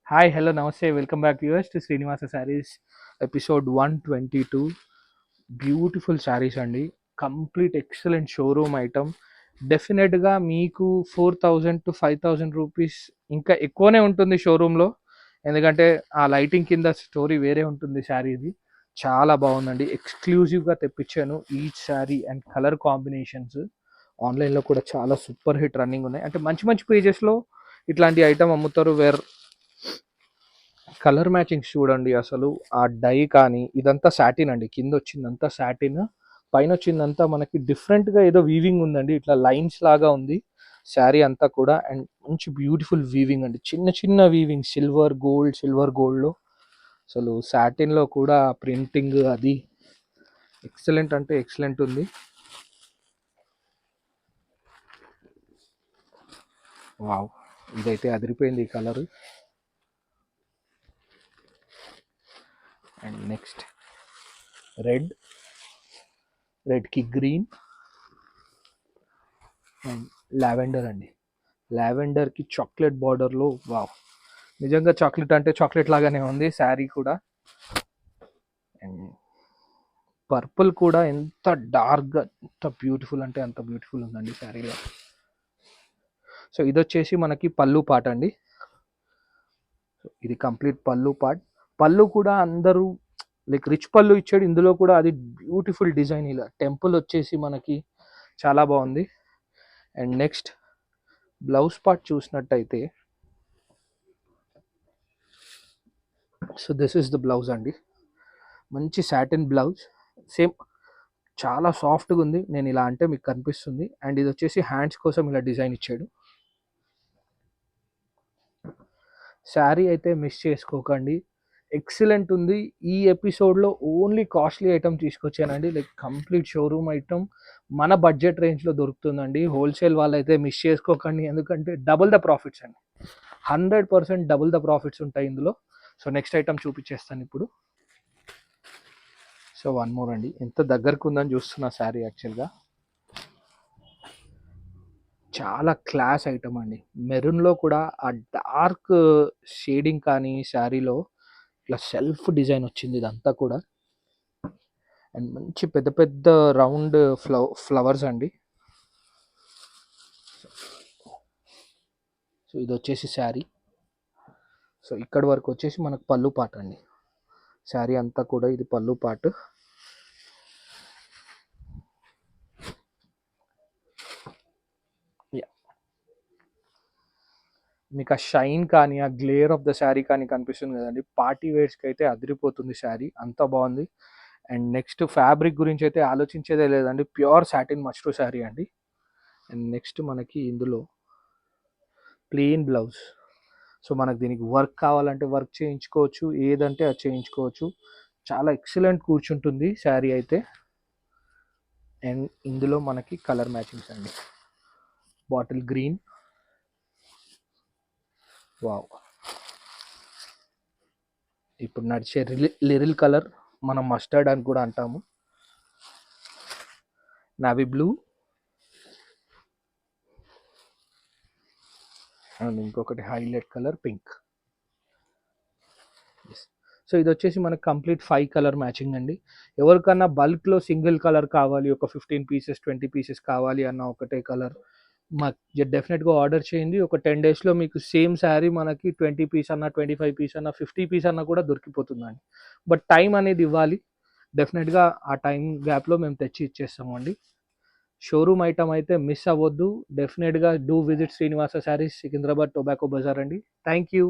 Hi, hello, namaste. Welcome back, viewers, to Srinivasa Sarees episode 122. Beautiful sarees అండి. Complete excellent showroom item. డెఫినెట్గా మీకు 4,000 to 5,000 rupees ఇంకా ఎక్కువనే ఉంటుంది షోరూంలో. ఎందుకంటే ఆ లైటింగ్ కింద స్టోరీ వేరే ఉంటుంది శారీది. చాలా బాగుందండి. ఎక్స్క్లూజివ్గా తెప్పించాను each sari and colour combinations. ఆన్లైన్లో కూడా చాలా సూపర్ హిట్ రన్నింగ్ ఉన్నాయి. అంటే మంచి మంచి పేజెస్లో ఇట్లాంటి ఐటమ్ అమ్ముతారు. కలర్ మ్యాచింగ్స్ చూడండి అసలు. ఆ డై కానీ ఇదంతా సాటిన్ అండి. కింద వచ్చిందంతా సాటిన్, పైన వచ్చిందంతా మనకి డిఫరెంట్గా ఏదో వీవింగ్ ఉందండి. ఇట్లా లైన్స్ లాగా ఉంది శారీ అంతా కూడా. అండ్ మంచి బ్యూటిఫుల్ వీవింగ్ అండి, చిన్న చిన్న వీవింగ్, సిల్వర్ గోల్డ్లో. అసలు సాటిన్లో కూడా ప్రింటింగ్ అది ఎక్సలెంట్ అంటే ఎక్సలెంట్ ఉంది. వావ్, ఇదైతే అదిరిపోయింది ఈ కలర్. అండ్ నెక్స్ట్ రెడ్కి గ్రీన్ అండ్ లావెండర్ అండి. లావెండర్కి చాక్లెట్ బార్డర్లో. వావ్, నిజంగా చాక్లెట్ అంటే చాక్లెట్ లాగానే ఉంది శారీ కూడా. అండ్ పర్పుల్ కూడా ఎంత డార్క్గా, ఎంత బ్యూటిఫుల్ అంటే అంత బ్యూటిఫుల్ ఉందండి శారీలో. సో ఇది వచ్చేసి మనకి పళ్ళు పాట అండి. ఇది కంప్లీట్ పళ్ళు పార్ట్. పళ్ళు కూడా అందరూ లైక్ రిచ్ పళ్ళు ఇచ్చాడు, ఇందులో కూడా అది బ్యూటిఫుల్ డిజైన్. ఇలా టెంపుల్ వచ్చేసి మనకి చాలా బాగుంది. అండ్ నెక్స్ట్ బ్లౌజ్ పార్ట్ చూసినట్టయితే, so this is the blouse అండి. మంచి సాటిన్ బ్లౌజ్, సేమ్ చాలా సాఫ్ట్గా ఉంది. నేను ఇలా అంటే మీకు కనిపిస్తుంది. అండ్ ఇది వచ్చేసి హ్యాండ్స్ కోసం ఇలా డిజైన్ ఇచ్చాడు. శారీ అయితే మిస్ చేసుకోకండి, ఎక్సలెంట్ ఉంది. ఈ ఎపిసోడ్లో ఓన్లీ కాస్ట్లీ ఐటమ్ తీసుకొచ్చానండి. లైక్ కంప్లీట్ షోరూమ్ ఐటమ్ మన బడ్జెట్ రేంజ్లో దొరుకుతుందండి. హోల్సేల్ వాళ్ళైతే మిస్ చేసుకోకండి, ఎందుకంటే డబుల్ ద ప్రాఫిట్స్ అండి. 100% డబుల్ ద ప్రాఫిట్స్ ఉంటాయి ఇందులో. సో నెక్స్ట్ ఐటమ్ చూపించేస్తాను ఇప్పుడు. సో వన్ మోర్ అండి. ఎంత దగ్గరకు ఉందని చూస్తున్నా శారీ. యాక్చువల్గా చాలా క్లాస్ ఐటమ్ అండి. మెరూన్లో కూడా ఆ డార్క్ షేడింగ్ కానీ శారీలో ఇట్లా సెల్ఫ్ డిజైన్ వచ్చింది ఇదంతా కూడా. అండ్ మంచి పెద్ద పెద్ద రౌండ్ ఫ్లవర్స్ అండి. సో ఇది వచ్చేసి శారీ. సో ఇక్కడి వరకు వచ్చేసి మనకు పళ్ళు పాట అండి. శారీ అంతా కూడా ఇది పళ్ళు పాటు. మీకు ఆ షైన్ కానీ ఆ గ్లేర్ ఆఫ్ ద శారీ కానీ కనిపిస్తుంది కదండి. పార్టీ వేర్స్కి అయితే అదిరిపోతుంది శారీ, అంత బాగుంది. అండ్ నెక్స్ట్ ఫ్యాబ్రిక్ గురించి అయితే ఆలోచించేదే లేదండి. ప్యూర్ సాటిన్ మస్ట్రూ శారీ అండి. అండ్ నెక్స్ట్ మనకి ఇందులో ప్లెయిన్ బ్లౌజ్. సో మనకు దీనికి వర్క్ కావాలంటే వర్క్ చేయించుకోవచ్చు, ఏదంటే అది చేయించుకోవచ్చు. చాలా ఎక్సలెంట్ కూర్చుంటుంది శారీ అయితే. అండ్ ఇందులో మనకి కలర్ మ్యాచింగ్స్ అండి. బాటిల్ గ్రీన్, వావ్, ఇప్పుడు నడిచే లిరిల్ కలర్, మనం మస్టర్డ్ అని కూడా అంటాము. నావీ బ్లూ అండ్ ఇంకొకటి హైలైట్ కలర్ పింక్. సో ఇది వచ్చేసి మనకు కంప్లీట్ 5 కలర్ మ్యాచింగ్ అండి. ఎవరికన్నా బల్క్లో సింగిల్ కలర్ కావాలి, ఒక 15 పీసెస్ 20 పీసెస్ కావాలి అన్న ఒకటే కలర్, మాకు డెఫినెట్గా ఆర్డర్ చేయండి. ఒక 10 డేస్లో మీకు సేమ్ శారీ మనకి 20 పీస్ అన్న, 25 పీస్ అన్న, 50 పీస్ అన్న కూడా దొరికిపోతుందండి. బట్ టైం అనేది ఇవ్వాలి. డెఫినెట్గా ఆ టైం గ్యాప్లో మేము తెచ్చి ఇచ్చేస్తామండి. షోరూమ్ ఐటమ్ అయితే మిస్ అవ్వద్దు. డెఫినెట్గా do visit Srinivasa Sarees, Secunderabad Tobacco Bazaar అండి. Thank you.